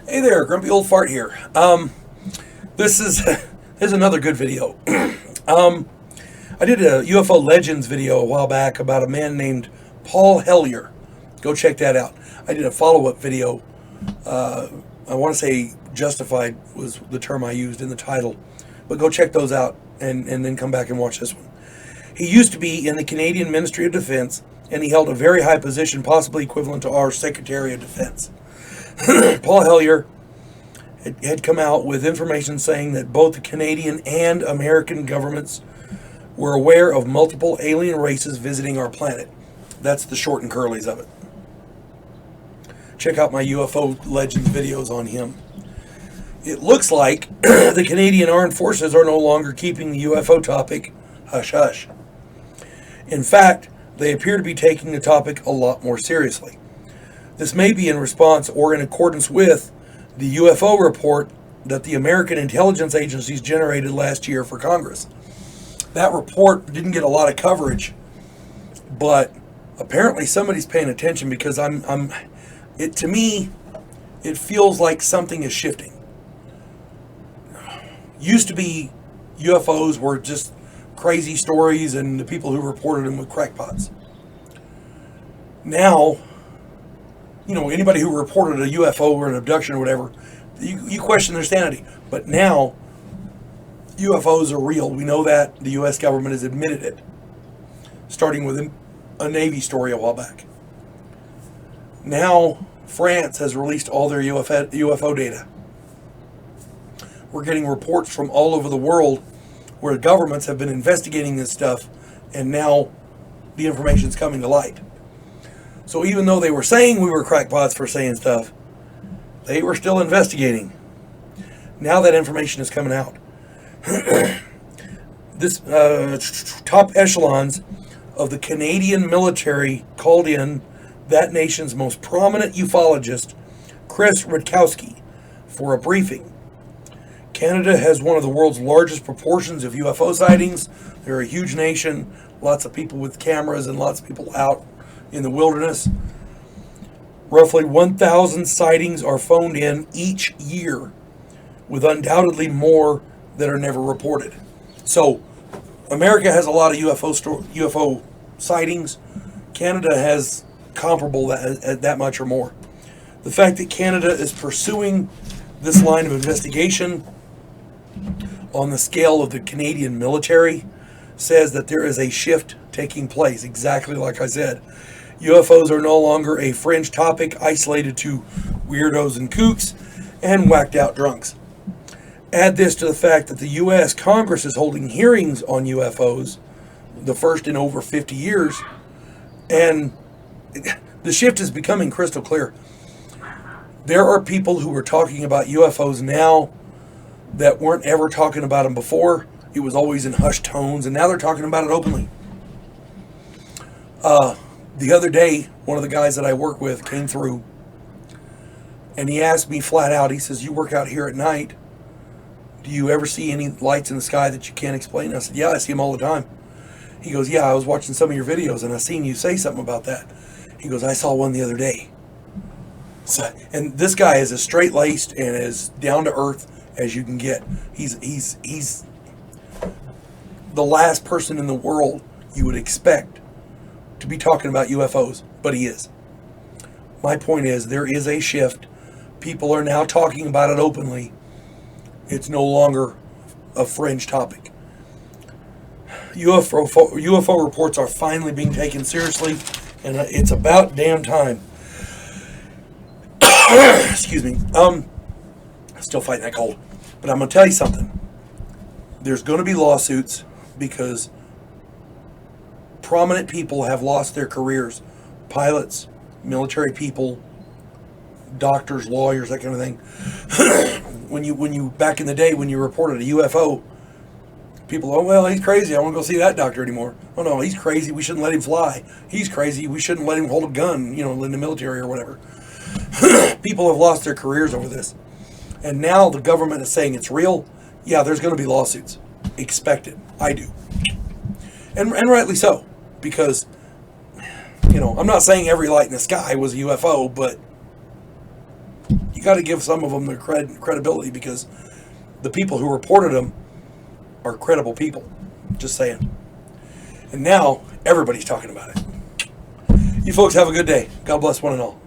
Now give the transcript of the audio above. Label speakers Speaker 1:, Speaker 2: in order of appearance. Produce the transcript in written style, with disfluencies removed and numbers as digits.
Speaker 1: Hey there, grumpy old fart here. This is this is another good video. I did a UFO Legends video a while back about a man named Paul Hellyer. Go check that out. I did a follow-up video. I want to say Justified was the term I used in the title, but go check those out and then come back and watch this one. He used to be in the Canadian Ministry of Defense, and he held a very high position, possibly equivalent to our Secretary of Defense. Paul Hellyer had come out with information saying that both the Canadian and American governments were aware of multiple alien races visiting our planet. That's the short and curlies of it. Check out my UFO Legends videos on him. It looks like the Canadian Armed Forces are no longer keeping the UFO topic hush-hush. In fact, they appear to be taking the topic a lot more seriously. This may be in response or in accordance with the UFO report that the American intelligence agencies generated last year for Congress. That report didn't get a lot of coverage, but apparently somebody's paying attention because to me, it feels like something is shifting. Used to be UFOs were just crazy stories and the people who reported them were crackpots. Now, anybody who reported a UFO or an abduction or whatever, you question their sanity. But now, UFOs are real. We know that. The U.S. government has admitted it. Starting with a Navy story a while back. Now, France has released all their UFO data. We're getting reports from all over the world where governments have been investigating this stuff, and now the information's coming to light. So even though they were saying we were crackpots for saying stuff, they were still investigating. Now that information is coming out. This top echelons of the Canadian military called in that nation's most prominent ufologist, Chris Rutkowski, for a briefing. Canada has one of the world's largest proportions of UFO sightings. They're a huge nation, lots of people with cameras and lots of people out in the wilderness. Roughly 1,000 sightings are phoned in each year, with undoubtedly more that are never reported. So, America has a lot of UFO sightings. Canada has comparable that much or more. The fact that Canada is pursuing this line of investigation on the scale of the Canadian military says that there is a shift taking place, exactly like I said. UFOs are no longer a fringe topic isolated to weirdos and kooks and whacked out drunks. Add this to the fact that the U.S. Congress is holding hearings on UFOs, the first in over 50 years, and the shift is becoming crystal clear. There are people who are talking about UFOs now that weren't ever talking about them before. It was always in hushed tones, and now they're talking about it openly. The other day, one of the guys that I work with came through, and he asked me flat out, he says, "You work out here at night. Do you ever see any lights in the sky that you can't explain?" I said, "Yeah, I see them all the time." He goes, "Yeah, I was watching some of your videos, and I seen you say something about that." He goes, "I saw one the other day." So, and this guy is as straight-laced and as down-to-earth as you can get. He's the last person in the world you would expect to be talking about UFOs, but he is. My point is, there is a shift. People are now talking about it openly. It's no longer a fringe topic. UFO reports are finally being taken seriously, and it's about damn time. Excuse me. Still fighting that cold. But I'm going to tell you something. There's going to be lawsuits because prominent people have lost their careers. Pilots, military people, doctors, lawyers, that kind of thing. When you back in the day when you reported a UFO, people, "Oh, well, he's crazy. I won't go see that doctor anymore." "Oh, no, he's crazy. We shouldn't let him fly. He's crazy. We shouldn't let him hold a gun, in the military or whatever." People have lost their careers over this. And now the government is saying it's real. Yeah, there's going to be lawsuits. Expect it. I do. And rightly so. Because, I'm not saying every light in the sky was a UFO, but you got to give some of them their credibility, because the people who reported them are credible people. Just saying. And now everybody's talking about it. You folks have a good day. God bless one and all.